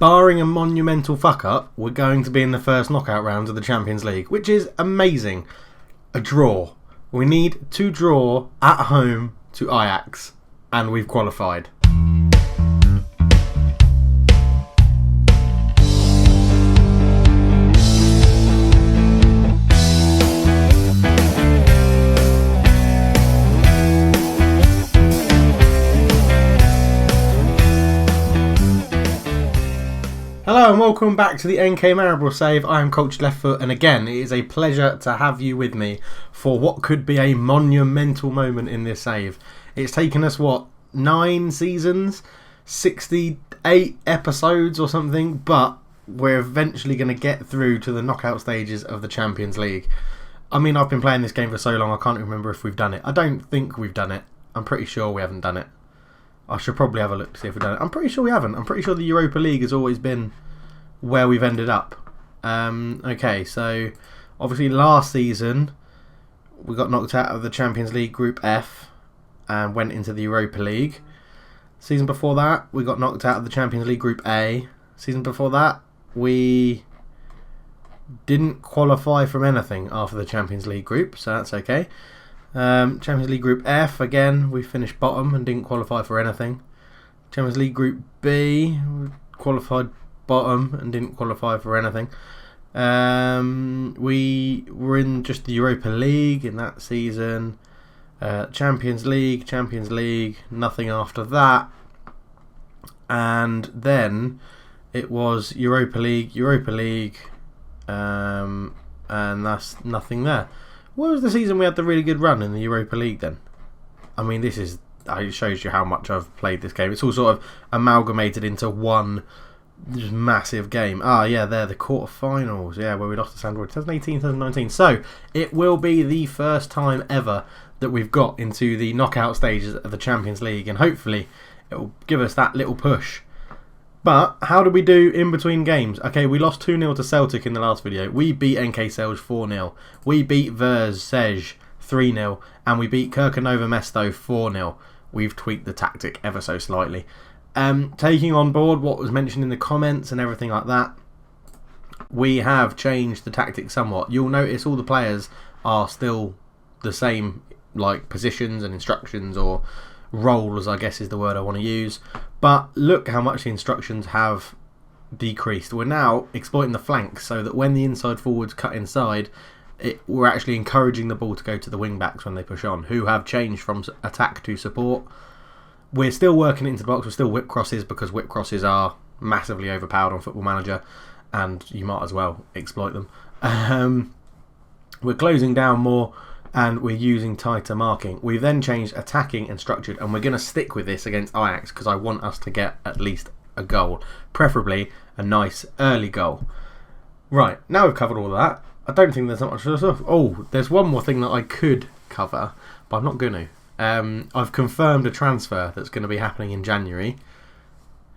barring a monumental fuck-up, we're going to be in the first knockout rounds of the Champions League, which is amazing. A draw. We need to draw at home to Ajax, and we've qualified. Hello and welcome back to the NK Maribor save. I am Coach Leftfoot, and again it is a pleasure to have you with me for what could be a monumental moment in this save. It's taken us, 9 seasons, 68 episodes or something, but we're eventually going to get through to the knockout stages of the Champions League. I mean, I've been playing this game for so long I can't remember if we've done it. I don't think we've done it. I'm pretty sure we haven't done it. I should probably have a look to see if we've done it. I'm pretty sure we haven't. I'm pretty sure the Europa League has always been where we've ended up. Okay, so obviously last season we got knocked out of the Champions League Group F and went into the Europa League. Season before that we got knocked out of the Champions League Group A. Season before that we didn't qualify from anything after the Champions League group, so that's okay. Champions League Group F, again, we finished bottom and didn't qualify for anything. Champions League Group B, we qualified bottom and didn't qualify for anything. We were in just the Europa League in that season. Champions League, nothing after that. And then it was Europa League, and that's nothing there. What was the season we had the really good run in the Europa League then? I mean, it shows you how much I've played this game. It's all sort of amalgamated into one just massive game. Yeah, they're the quarterfinals. Yeah, where we lost to Sandroid 2018, 2019. So, it will be the first time ever that we've got into the knockout stages of the Champions League, and hopefully it will give us that little push. But how did we do in between games? Okay, we lost 2-0 to Celtic in the last video. We beat NK Celje 4-0. We beat Verz 3-0. And we beat Kirkonova Mesto 4-0. We've tweaked the tactic ever so slightly. Taking on board what was mentioned in the comments and everything like that, we have changed the tactic somewhat. You'll notice all the players are still the same, like positions and instructions, or roles, I guess is the word I want to use. But look how much the instructions have decreased. We're now exploiting the flanks so that when the inside forwards cut inside, we're actually encouraging the ball to go to the wing backs when they push on, who have changed from attack to support. We're still working it into the box. We're still whip crosses, because whip crosses are massively overpowered on Football Manager, and you might as well exploit them. We're closing down more, and we're using tighter marking. We've then changed attacking and structured, and we're going to stick with this against Ajax because I want us to get at least a goal, preferably a nice early goal. Right, now we've covered all of that. I don't think there's that much stuff. Oh, there's one more thing that I could cover, but I'm not going to. I've confirmed a transfer that's going to be happening in January.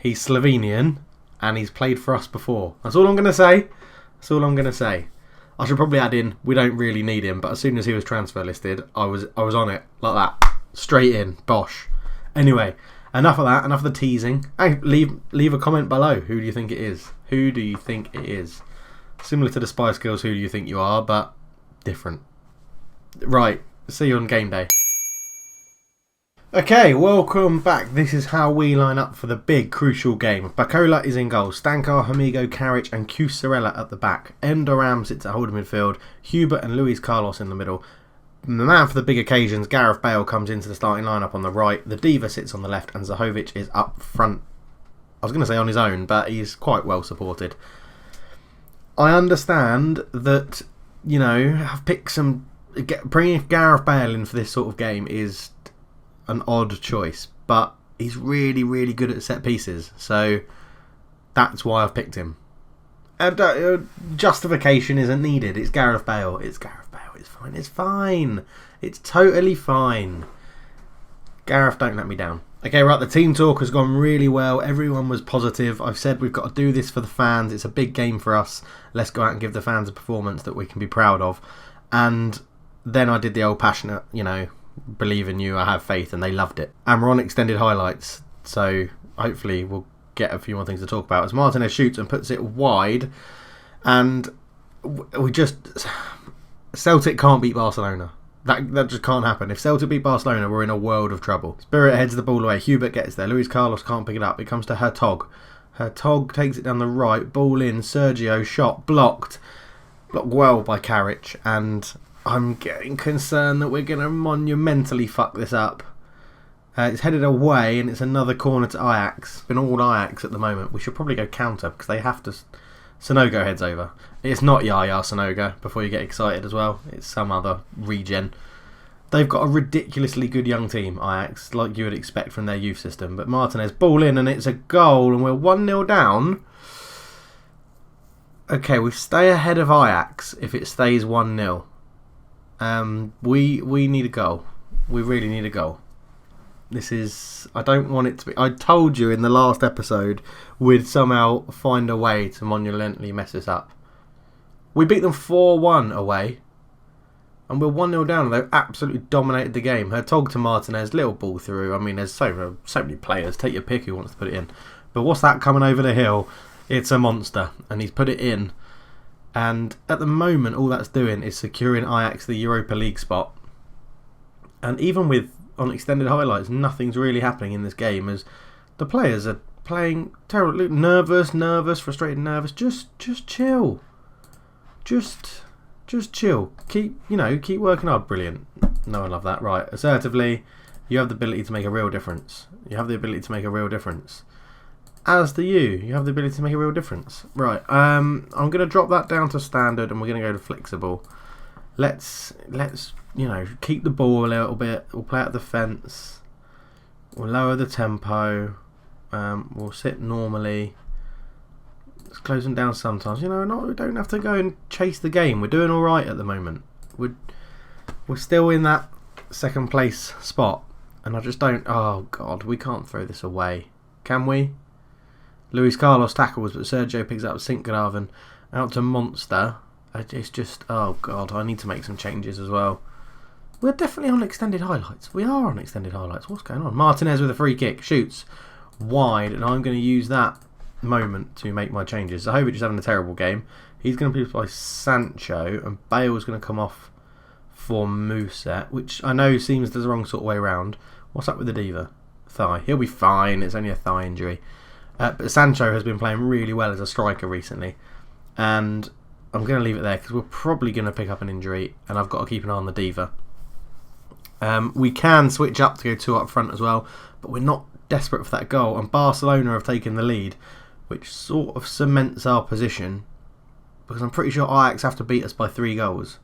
He's Slovenian, and he's played for us before. That's all I'm going to say. I should probably add in, we don't really need him, but as soon as he was transfer listed, I was on it like that, straight in, bosh. Anyway, enough of that, enough of the teasing. Hey, leave a comment below. Who do you think it is? Similar to the Spice Girls, who do you think you are, but different. Right, see you on game day. Okay, welcome back. This is how we line up for the big, crucial game. Bacola is in goal. Stankar, Hamigo, Karic and Cusarella at the back. Endoram sits at holding midfield. Hubert and Luis Carlos in the middle. The man for the big occasions, Gareth Bale, comes into the starting lineup on the right. The Diva sits on the left, and Zahovic is up front. I was going to say on his own, but he's quite well supported. I understand that, I've picked bringing Gareth Bale in for this sort of game is an odd choice, but he's really, really good at set pieces, so that's why I've picked him. And justification isn't needed. It's Gareth Bale. It's fine. It's totally fine. Gareth, don't let me down. Okay, right, the team talk has gone really well. Everyone was positive. I've said we've got to do this for the fans. It's a big game for us. Let's go out and give the fans a performance that we can be proud of. And then I did the old passionate, believe in you, I have faith, and they loved it. And we're on extended highlights, so hopefully we'll get a few more things to talk about. As Martinez shoots and puts it wide, and we just... Celtic can't beat Barcelona. That just can't happen. If Celtic beat Barcelona, we're in a world of trouble. Spirit heads the ball away. Hubert gets there. Luis Carlos can't pick it up. It comes to Hertog. Hertog takes it down the right. Ball in. Sergio shot. Blocked well by Karic. And I'm getting concerned that we're going to monumentally fuck this up. It's headed away, and it's another corner to Ajax. It's been all Ajax at the moment. We should probably go counter because they have to... Sonogo heads over. It's not Yaya Sonogo, before you get excited as well. It's some other regen. They've got a ridiculously good young team, Ajax, like you would expect from their youth system. But Martinez, ball in, and it's a goal, and we're 1-0 down. Okay, we stay ahead of Ajax if it stays 1-0. We need a goal. We really need a goal. This is... I don't want it to be... I told you in the last episode we'd somehow find a way to monumentally mess this up. We beat them 4-1 away. And we're 1-0 down. They've absolutely dominated the game. Hertog to Martinez. Little ball through. I mean, there's so many players. Take your pick who wants to put it in. But what's that coming over the hill? It's a monster. And he's put it in. And at the moment, all that's doing is securing Ajax the Europa League spot. And even with... on extended highlights, nothing's really happening in this game as the players are playing terribly nervous, frustrated, nervous. Just chill. Just chill. Keep working hard. Brilliant. No, I love that. Right. Assertively, you have the ability to make a real difference. As do you. You have the ability to make a real difference. Right. I'm going to drop that down to standard and we're going to go to flexible. Let's keep the ball a little bit. We'll play at the fence. We'll lower the tempo. We'll sit normally. Let's close them down sometimes. We don't have to go and chase the game. We're doing all right at the moment. We're still in that second place spot, and I just don't. Oh God, we can't throw this away, can we? Luis Carlos tackles, but Sergio picks up Sinkgraven out to Monster. It's just, oh God, I need to make some changes as well. We're definitely on extended highlights. We are on extended highlights. What's going on? Martinez with a free kick. Shoots wide. And I'm going to use that moment to make my changes. Zahovic is having a terrible game. He's going to be by Sancho. And Bale's going to come off for Musa, which I know seems the wrong sort of way around. What's up with the Diva? Thigh. He'll be fine. It's only a thigh injury. But Sancho has been playing really well as a striker recently. And I'm going to leave it there because we're probably going to pick up an injury. And I've got to keep an eye on the Diva. We can switch up to go 2 up front as well, but we're not desperate for that goal. And Barcelona have taken the lead, which sort of cements our position, because I'm pretty sure Ajax have to beat us by 3 goals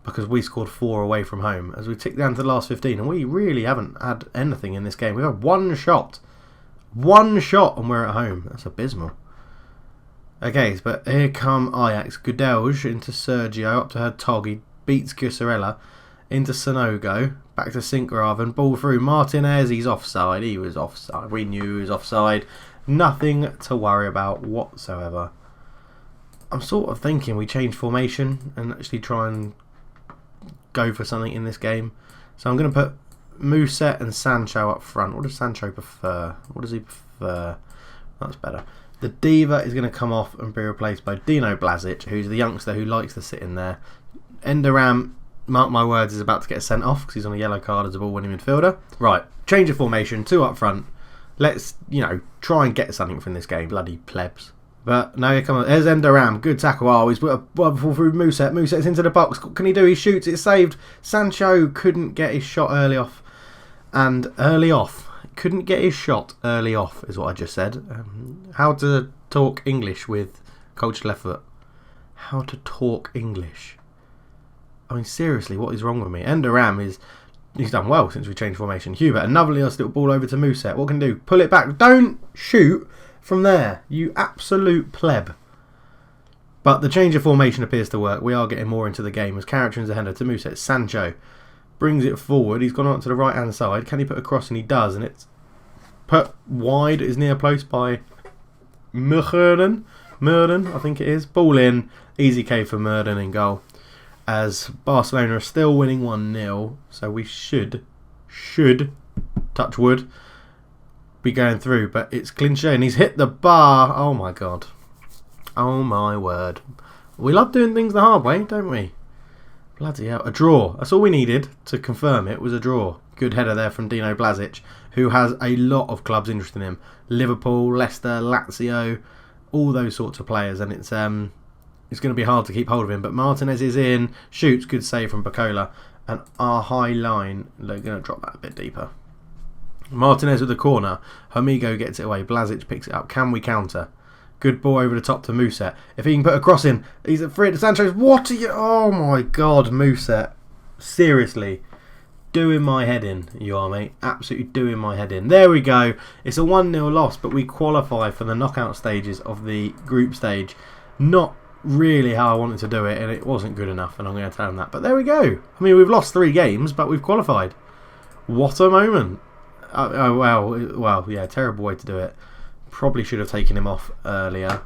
because we scored 4 away from home. As we tick down to the last 15, and we really haven't had anything in this game. We've had one shot, and we're at home. That's abysmal. Okay, but here come Ajax. Gudelj into Sergio, up to Hertog. He beats Cusarella. Into Sonogo, back to Sinkgraven, ball through Martinez, he's offside, he was offside, we knew he was offside, nothing to worry about whatsoever. I'm sort of thinking we change formation and actually try and go for something in this game. So I'm going to put Musa and Sancho up front. What does Sancho prefer? What does he prefer? That's better. The Diva is going to come off and be replaced by Dino Blazic, who's the youngster who likes to sit in there. Enderam, mark my words, is about to get sent off because he's on a yellow card as a ball-winning midfielder. Right, change of formation, 2 up front. Let's, try and get something from this game, bloody plebs. But now here comes, there's Enderam, good tackle. Oh, he's put a ball through Musa. Musa's into the box. What can he do? He shoots, it's saved. Sancho couldn't get his shot early off. And early off. Couldn't get his shot early off, is what I just said. How to talk English with Coach Left Foot. How to talk English. I mean, seriously, what is wrong with me? Enderam he's done well since we changed formation. Hubert, another little ball over to Musa. What can he do? Pull it back. Don't shoot from there, you absolute pleb. But the change of formation appears to work. We are getting more into the game as character in the header to Musa. It's Sancho. Brings it forward. He's gone out to the right-hand side. Can he put a cross? And he does. And it's put wide. Is near post by Murden, I think it is. Ball in. Easy K for Murden in goal. As Barcelona are still winning 1-0, so we should, touch wood, be going through, but it's Clinchet and he's hit the bar. Oh my god. Oh my word. We love doing things the hard way, don't we? Bloody hell. A draw. That's all we needed to confirm it was a draw. Good header there from Dino Blazic, who has a lot of clubs interested in him. Liverpool, Leicester, Lazio, all those sorts of players, and it's going to be hard to keep hold of him. But Martinez is in, shoots, good save from Bacola, and our high line, they're going to drop that a bit deeper. Martinez with the corner, Hamigo gets it away, Blazic picks it up. Can we counter? Good ball over the top to Muset. If he can put a cross in, he's at free to Sanchez. What are you? Oh my god, Muset. Seriously. Doing my head in, you are, mate. Absolutely doing my head in. There we go. It's a 1-0 loss, but we qualify for the knockout stages of the group stage. Not really how I wanted to do it, and it wasn't good enough, and I'm going to tell them that. But there we go. I mean, we've lost 3 games, but we've qualified. What a moment. Oh, well, yeah, terrible way to do it. Probably should have taken him off earlier.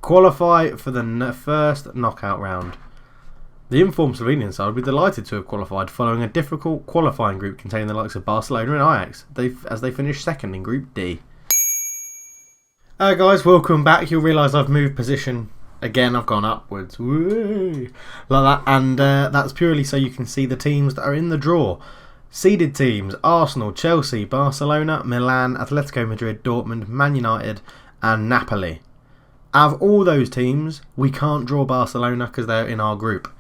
Qualify for the first knockout round. The informed Slovenian side would be delighted to have qualified following a difficult qualifying group containing the likes of Barcelona and Ajax, as they finished second in Group D. Guys, welcome back. You'll realise I've moved position again. I've gone upwards. Woo! Like that. And that's purely so you can see the teams that are in the draw. Seeded teams: Arsenal, Chelsea, Barcelona, Milan, Atletico Madrid, Dortmund, Man United and Napoli. Out of all those teams, we can't draw Barcelona because they're in our group.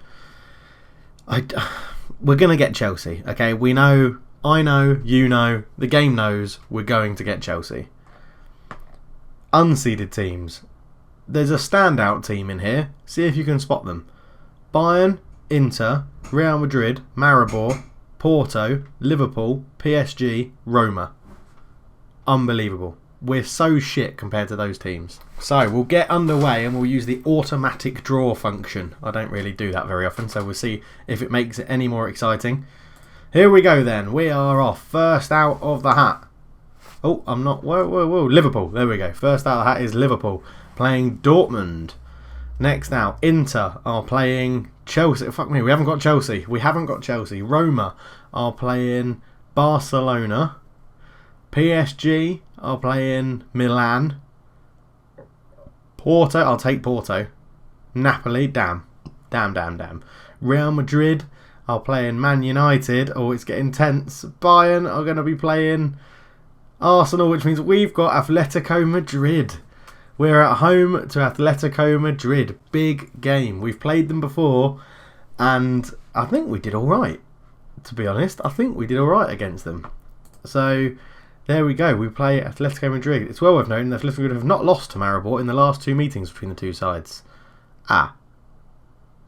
We're going to get Chelsea, okay? We know, I know, you know, the game knows we're going to get Chelsea. Unseeded teams. There's a standout team in here. See if you can spot them. Bayern, Inter, Real Madrid, Maribor, Porto, Liverpool, PSG, Roma. Unbelievable. We're so shit compared to those teams. So we'll get underway and we'll use the automatic draw function. I don't really do that very often, so we'll see if it makes it any more exciting. Here we go then. We are off. First out of the hat. Oh, I'm not. Whoa. Liverpool. There we go. First out of the hat is Liverpool playing Dortmund. Next out, Inter are playing Chelsea. Fuck me, we haven't got Chelsea. Roma are playing Barcelona. PSG are playing Milan. Porto, I'll take Porto. Napoli, damn. Real Madrid are playing Man United. Oh, it's getting tense. Bayern are going to be playing Arsenal, which means we've got Atletico Madrid. We're at home to Atletico Madrid. Big game. We've played them before, and I think we did all right. To be honest, I think we did all right against them. So there we go. We play Atletico Madrid. It's well worth noting that Atletico Madrid have not lost to Maribor in the last 2 meetings between the two sides.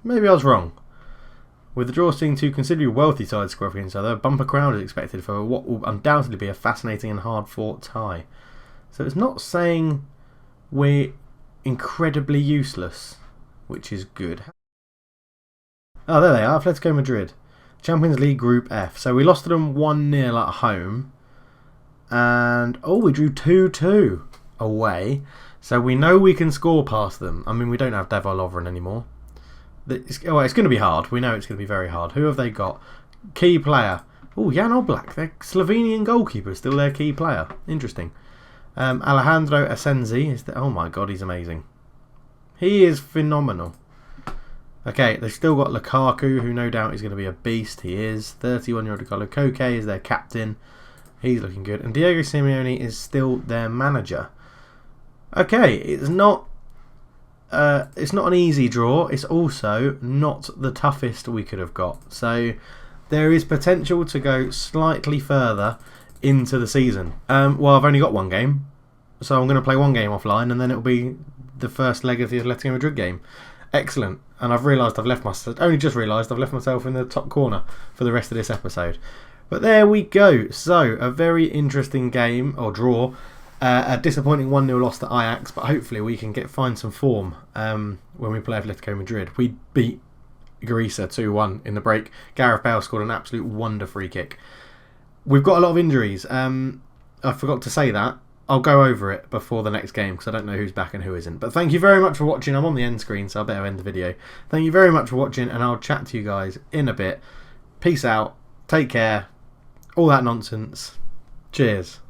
Maybe I was wrong. With the draw seeing 2 considerably wealthy sides score against each other, a bumper crowd is expected for what will undoubtedly be a fascinating and hard-fought tie. So it's not saying we're incredibly useless, which is good. Oh, there they are, Atletico Madrid. Champions League Group F. So we lost to them 1-0 at home. And, we drew 2-2 away. So we know we can score past them. I mean, we don't have Devo Lovren anymore. It's going to be hard. We know it's going to be very hard. Who have they got? Key player. Oh, Jan Oblak. Their Slovenian goalkeeper is still their key player. Interesting. Alejandro Asensi is oh my god, he's amazing. He is phenomenal. Okay, they've still got Lukaku, who no doubt is going to be a beast. He is. 31-year-old Golo Koke is their captain. He's looking good. And Diego Simeone is still their manager. Okay, it's not an easy draw. It's also not the toughest we could have got. So there is potential to go slightly further into the season. Well, I've only got 1 game, so I'm going to play 1 game offline, and then it'll be the first leg of the Atletico Madrid game. Excellent. And I've realised I've left myself in the top corner for the rest of this episode. But there we go. So a very interesting game or draw. A disappointing 1-0 loss to Ajax, but hopefully we can find some form when we play Atletico Madrid. We beat Grecia 2-1 in the break. Gareth Bale scored an absolute wonder free kick. We've got a lot of injuries. I forgot to say that. I'll go over it before the next game because I don't know who's back and who isn't. But thank you very much for watching. I'm on the end screen, so I better end the video. Thank you very much for watching, and I'll chat to you guys in a bit. Peace out. Take care. All that nonsense. Cheers.